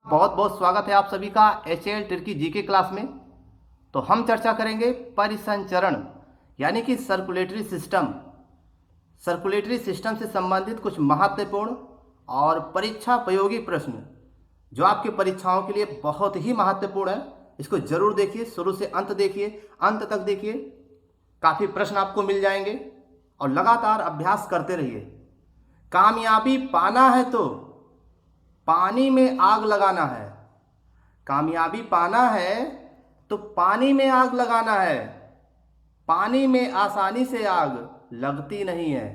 बहुत बहुत स्वागत है आप सभी का HL टर्की जीके क्लास में। तो हम चर्चा करेंगे परिसंचरण यानी कि सर्कुलेटरी सिस्टम से संबंधित कुछ महत्वपूर्ण और परीक्षा उपयोगी प्रश्न जो आपकी परीक्षाओं के लिए बहुत ही महत्वपूर्ण है। इसको जरूर देखिए, शुरू से अंत देखिए, अंत तक देखिए। काफ़ी प्रश्न आपको मिल जाएंगे और लगातार अभ्यास करते रहिए। कामयाबी पाना है तो पानी में आग लगाना है। कामयाबी पाना है तो पानी में आग लगाना है। पानी में आसानी से आग लगती नहीं है।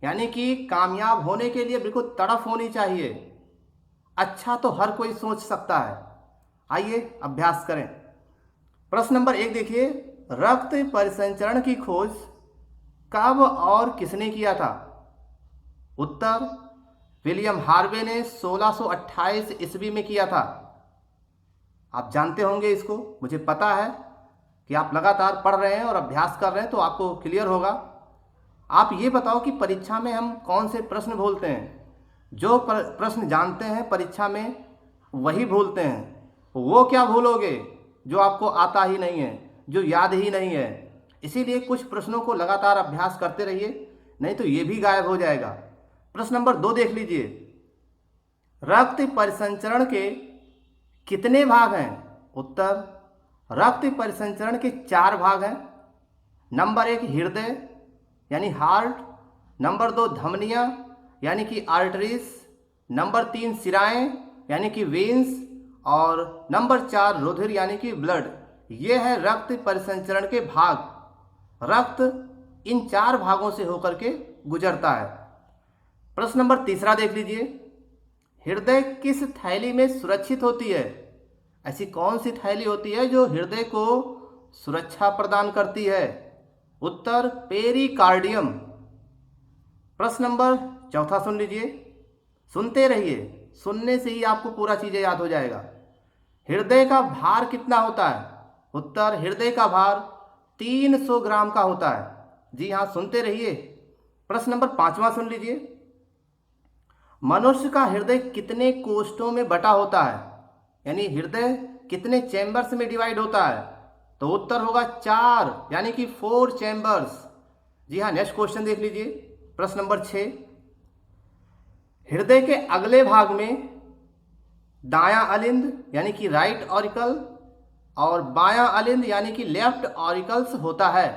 यानी कि कामयाब होने के लिए बिल्कुल तड़फ होनी चाहिए। अच्छा तो हर कोई सोच सकता है। आइए अभ्यास करें। प्रश्न नंबर 1 देखिए, रक्त परिसंचरण की खोज कब और किसने किया था? उत्तर, विलियम हार्वे ने 1628 ईस्वी में किया था। आप जानते होंगे इसको, मुझे पता है कि आप लगातार पढ़ रहे हैं और अभ्यास कर रहे हैं, तो आपको क्लियर होगा। आप ये बताओ कि परीक्षा में हम कौन से प्रश्न भूलते हैं? जो प्रश्न जानते हैं परीक्षा में वही भूलते हैं। वो क्या भूलोगे जो आपको आता ही नहीं है, जो याद ही नहीं है? इसीलिए कुछ प्रश्नों को लगातार अभ्यास करते रहिए, नहीं तो ये भी गायब हो जाएगा। प्रश्न नंबर 2 देख लीजिए, रक्त परिसंचरण के कितने भाग हैं? उत्तर, रक्त परिसंचरण के 4 भाग हैं। नंबर 1 हृदय यानी हार्ट, नंबर 2 धमनियाँ यानी कि आर्टरीज, नंबर 3 सिराएं यानी कि वेन्स, और नंबर 4 रुधिर यानी कि ब्लड। ये है रक्त परिसंचरण के भाग। रक्त इन 4 भागों से होकर के गुजरता है। प्रश्न नंबर 3 देख लीजिए, हृदय किस थैली में सुरक्षित होती है? ऐसी कौन सी थैली होती है जो हृदय को सुरक्षा प्रदान करती है? उत्तर, पेरिकार्डियम। प्रश्न नंबर 4 सुन लीजिए, सुनते रहिए, सुनने से ही आपको पूरा चीज़ें याद हो जाएगा। हृदय का भार कितना होता है? उत्तर, हृदय का भार 300 ग्राम का होता है। जी हाँ, सुनते रहिए। प्रश्न नंबर 5 सुन लीजिए, मनुष्य का हृदय कितने कोष्ठों में बटा होता है? यानी हृदय कितने चैम्बर्स में डिवाइड होता है? तो उत्तर होगा 4 यानी कि 4 चैम्बर्स। जी हाँ, नेक्स्ट क्वेश्चन देख लीजिए। प्रश्न नंबर 6, हृदय के अगले भाग में दायां अलिंद यानी कि राइट ऑरिकल और बायां अलिंद यानी कि लेफ्ट ऑरिकल्स होता है।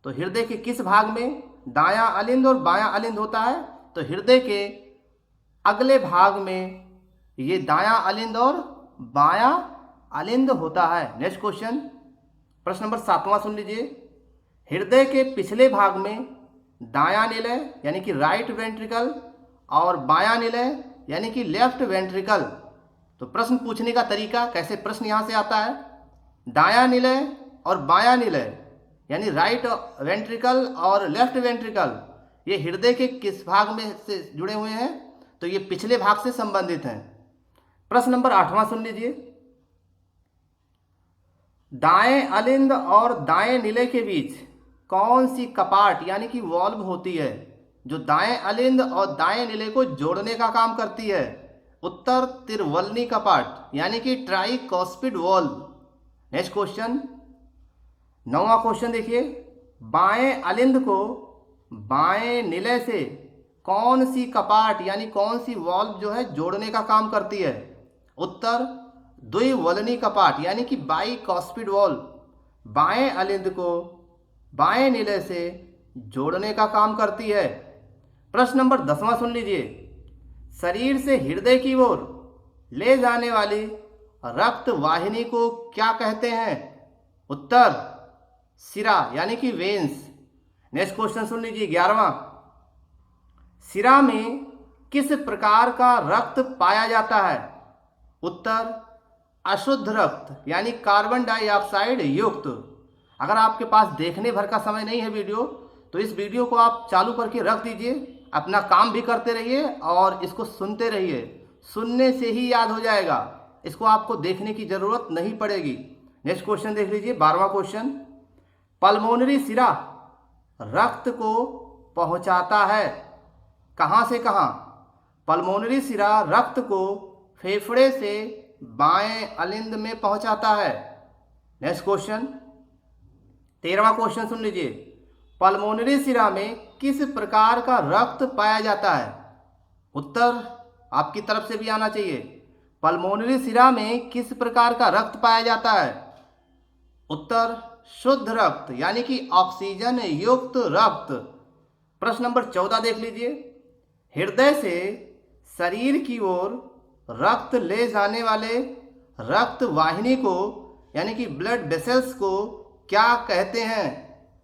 तो हृदय के किस भाग में दायां अलिंद और बायां अलिंद होता है? तो हृदय के अगले भाग में ये दायां अलिंद और बायां अलिंद होता है। नेक्स्ट क्वेश्चन, प्रश्न नंबर 7 सुन लीजिए, हृदय के पिछले भाग में दायां निलय यानी कि राइट वेंट्रिकल और बायां निलय यानी कि लेफ्ट वेंट्रिकल। तो प्रश्न पूछने का तरीका, कैसे प्रश्न यहाँ से आता है, दायां निलय और बायां निलय यानी राइट वेंट्रिकल और लेफ्ट वेंट्रिकल, ये हृदय के किस भाग में से जुड़े हुए हैं? तो ये पिछले भाग से संबंधित हैं। प्रश्न नंबर 8 सुन लीजिए, दाएं अलिंद और दाएं निलय के बीच कौन सी कपाट यानी कि वॉल्व होती है जो दाएं अलिंद और दाएं निलय को जोड़ने का काम करती है? उत्तर, त्रिवलनी कपाट यानी कि tricuspid valve. Next question, 9वां question देखिए, बाएं अलिंद को बाएं निलय से कौन सी कपाट यानी कौन सी वॉल्व जो है जोड़ने का काम करती है? उत्तर, द्विवलनी कपाट यानी कि बाइकॉस्पिड वॉल्व बाएं अलिंद को बाएं निलय से जोड़ने का काम करती है। प्रश्न नंबर 10 सुन लीजिए, शरीर से हृदय की ओर ले जाने वाली रक्त वाहिनी को क्या कहते हैं? उत्तर, सिरा यानी कि वेन्स। नेक्स्ट क्वेश्चन सुन लीजिए, 11वां, सिरा में किस प्रकार का रक्त पाया जाता है? उत्तर, अशुद्ध रक्त यानी कार्बन डाइऑक्साइड युक्त। अगर आपके पास देखने भर का समय नहीं है वीडियो, तो इस वीडियो को आप चालू करके रख दीजिए, अपना काम भी करते रहिए और इसको सुनते रहिए। सुनने से ही याद हो जाएगा, इसको आपको देखने की ज़रूरत नहीं पड़ेगी। नेक्स्ट क्वेश्चन देख लीजिए, 12वां क्वेश्चन, पल्मोनरी सिरा रक्त को पहुंचाता है कहाँ से कहाँ? पल्मोनरी सिरा रक्त को फेफड़े से बाएं अलिंद में पहुंचाता है? नेक्स्ट क्वेश्चन, 13वां क्वेश्चन सुन लीजिए। पल्मोनरी सिरा में किस प्रकार का रक्त पाया जाता है? उत्तर आपकी तरफ से भी आना चाहिए। पल्मोनरी सिरा में किस प्रकार का रक्त पाया जाता है? उत्तर शुद्ध रक्त यानी कि ऑक्सीजन युक्त रक्त। प्रश्न नंबर 14 देख लीजिए। हृदय से शरीर की ओर रक्त ले जाने वाले रक्त वाहिनी को यानी कि ब्लड वेसल्स को क्या कहते हैं?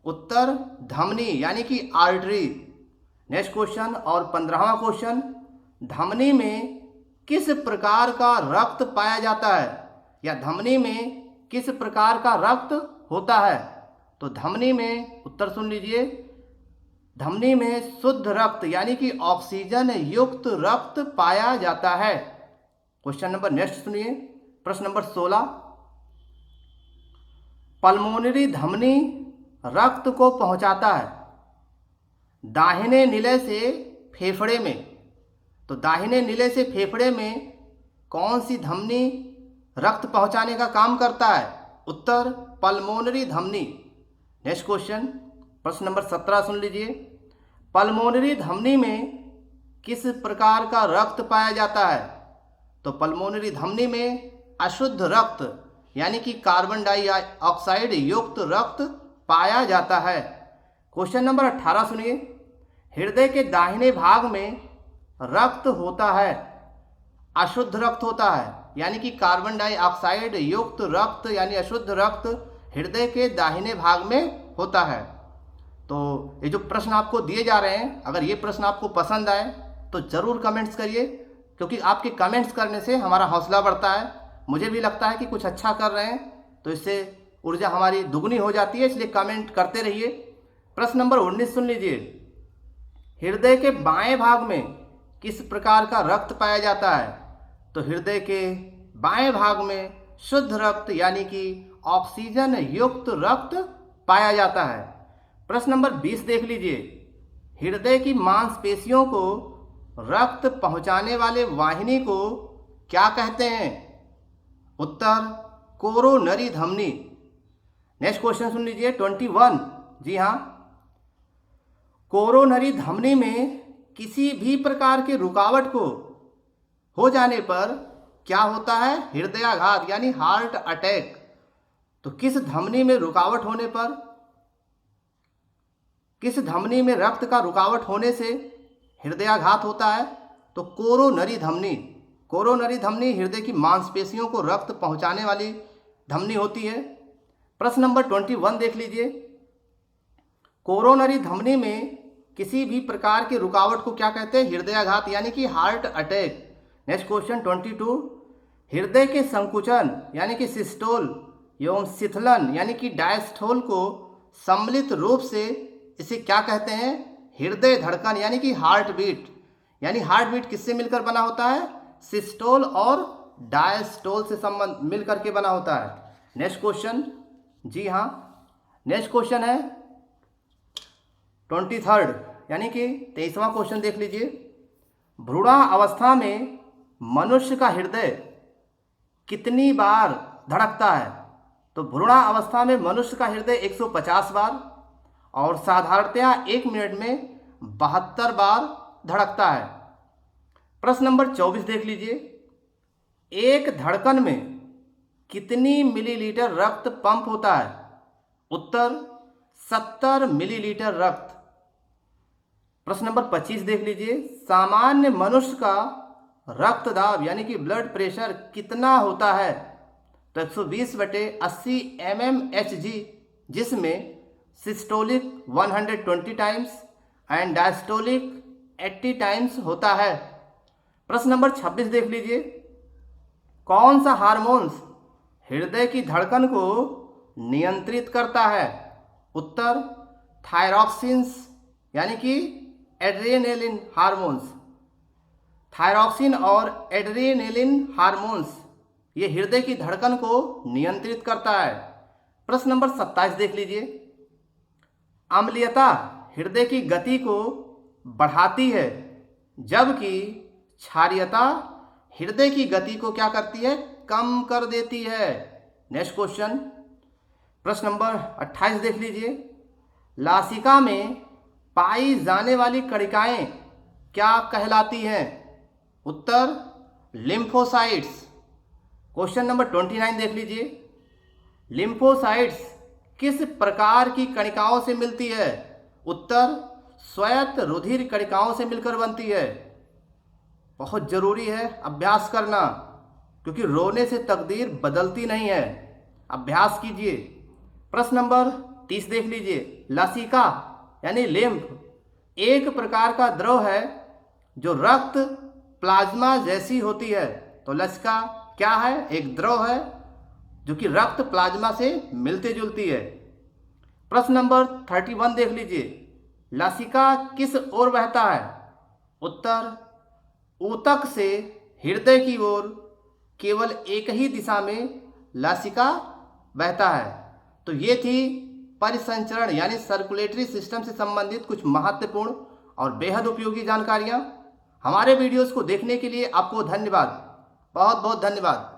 उत्तर धमनी यानी कि आर्टरी। नेक्स्ट क्वेश्चन और 15वां क्वेश्चन, धमनी में किस प्रकार का रक्त पाया जाता है या धमनी में किस प्रकार का रक्त होता है? तो धमनी में, उत्तर सुन लीजिए, धमनी में शुद्ध रक्त यानी कि ऑक्सीजन युक्त रक्त पाया जाता है। क्वेश्चन नंबर नेक्स्ट सुनिए। प्रश्न नंबर 16, पल्मोनरी धमनी रक्त को पहुंचाता है दाहिने निलय से फेफड़े में। तो दाहिने निलय से फेफड़े में कौन सी धमनी रक्त पहुंचाने का काम करता है? उत्तर पल्मोनरी धमनी। नेक्स्ट क्वेश्चन, प्रश्न नंबर 17 सुन लीजिए। पल्मोनरी धमनी में किस प्रकार का रक्त पाया जाता है? तो पल्मोनरी धमनी में अशुद्ध रक्त यानी कि कार्बन डाइऑक्साइड युक्त रक्त पाया जाता है। क्वेश्चन नंबर 18 सुनिए। हृदय के दाहिने भाग में रक्त होता है, अशुद्ध रक्त होता है यानी कि कार्बन डाइऑक्साइड युक्त रक्त यानी अशुद्ध रक्त हृदय के दाहिने भाग में होता है। तो ये जो प्रश्न आपको दिए जा रहे हैं, अगर ये प्रश्न आपको पसंद आए तो ज़रूर कमेंट्स करिए, क्योंकि आपके कमेंट्स करने से हमारा हौसला बढ़ता है। मुझे भी लगता है कि कुछ अच्छा कर रहे हैं तो इससे ऊर्जा हमारी दुगनी हो जाती है, इसलिए कमेंट करते रहिए। प्रश्न नंबर 19 सुन लीजिए। हृदय के बाएं भाग में किस प्रकार का रक्त पाया जाता है? तो हृदय के बाएं भाग में शुद्ध रक्त यानी कि ऑक्सीजन युक्त रक्त पाया जाता है। प्रश्न नंबर 20 देख लीजिए। हृदय की मांसपेशियों को रक्त पहुंचाने वाले वाहिनी को क्या कहते हैं? उत्तर कोरोनरी धमनी। नेक्स्ट क्वेश्चन सुन लीजिए 21। जी हाँ, कोरोनरी धमनी में किसी भी प्रकार के रुकावट को हो जाने पर क्या होता है? हृदयाघात यानी हार्ट अटैक। तो किस धमनी में रुकावट होने पर, किस धमनी में रक्त का रुकावट होने से हृदयाघात होता है? तो कोरोनरी धमनी। कोरोनरी धमनी हृदय की मांसपेशियों को रक्त पहुंचाने वाली धमनी होती है। प्रश्न नंबर 21 देख लीजिए। कोरोनरी धमनी में किसी भी प्रकार की रुकावट को क्या कहते हैं? हृदयाघात यानी कि हार्ट अटैक। Next question 22। हृदय के संकुचन यानी कि सिस्टोल एवं शिथिलन यानी कि डायस्टोल को सम्मिलित रूप से इसे क्या कहते हैं? हृदय धड़कन यानी कि हार्ट बीट। यानी हार्ट बीट किससे मिलकर बना होता है? सिस्टोल और डायस्टोल से संबंध मिलकर के बना होता है। नेक्स्ट क्वेश्चन, जी हाँ, नेक्स्ट क्वेश्चन है 23 यानी कि 23वां क्वेश्चन देख लीजिए। भ्रूणावस्था में मनुष्य का हृदय कितनी बार धड़कता है? तो भ्रूणावस्था में मनुष्य का हृदय 150 बार और साधारणतया 1 मिनट में 72 बार धड़कता है। प्रश्न नंबर 24 देख लीजिए। एक धड़कन में कितनी मिलीलीटर रक्त पंप होता है? उत्तर 70 मिलीलीटर रक्त। प्रश्न नंबर 25 देख लीजिए। सामान्य मनुष्य का रक्त दाब यानी कि ब्लड प्रेशर कितना होता है? तो 120/80 mmHg, जिसमें systolic 120 times and diastolic 80 times होता है। प्रश्न नंबर 26 देख लीजिए। कौन सा हार्मोन्स हृदय की धड़कन को नियंत्रित करता है? उत्तर थायरॉक्सिन्स यानी कि एड्रेनालिन हार्मोन्स। थायरॉक्सिन और एड्रेनालिन हार्मोन्स ये हृदय की धड़कन को नियंत्रित करता है। प्रश्न नंबर 27 देख लीजिए। अम्लीयता हृदय की गति को बढ़ाती है, जबकि क्षारीयता हृदय की गति को क्या करती है? कम कर देती है। नेक्स्ट क्वेश्चन, प्रश्न नंबर 28 देख लीजिए। लासिका में पाई जाने वाली कणिकाएं क्या कहलाती हैं? उत्तर लिम्फोसाइट्स। क्वेश्चन नंबर 29 देख लीजिए। लिम्फोसाइट्स किस प्रकार की कणिकाओं से मिलती है? उत्तर स्वायत्त रुधिर कणिकाओं से मिलकर बनती है। बहुत जरूरी है अभ्यास करना, क्योंकि रोने से तकदीर बदलती नहीं है। अभ्यास कीजिए। प्रश्न नंबर 30 देख लीजिए। लसिका यानी लिम्फ एक प्रकार का द्रव है जो रक्त प्लाज्मा जैसी होती है। तो लसिका क्या है? एक द्रव है जो कि रक्त प्लाज्मा से मिलती जुलती है। प्रश्न नंबर 31 देख लीजिए। लसिका किस ओर बहता है? उत्तर ऊतक से हृदय की ओर केवल एक ही दिशा में लसिका बहता है। तो ये थी परिसंचरण यानी सर्कुलेटरी सिस्टम से संबंधित कुछ महत्वपूर्ण और बेहद उपयोगी जानकारियाँ। हमारे वीडियोस को देखने के लिए आपको धन्यवाद, बहुत बहुत धन्यवाद।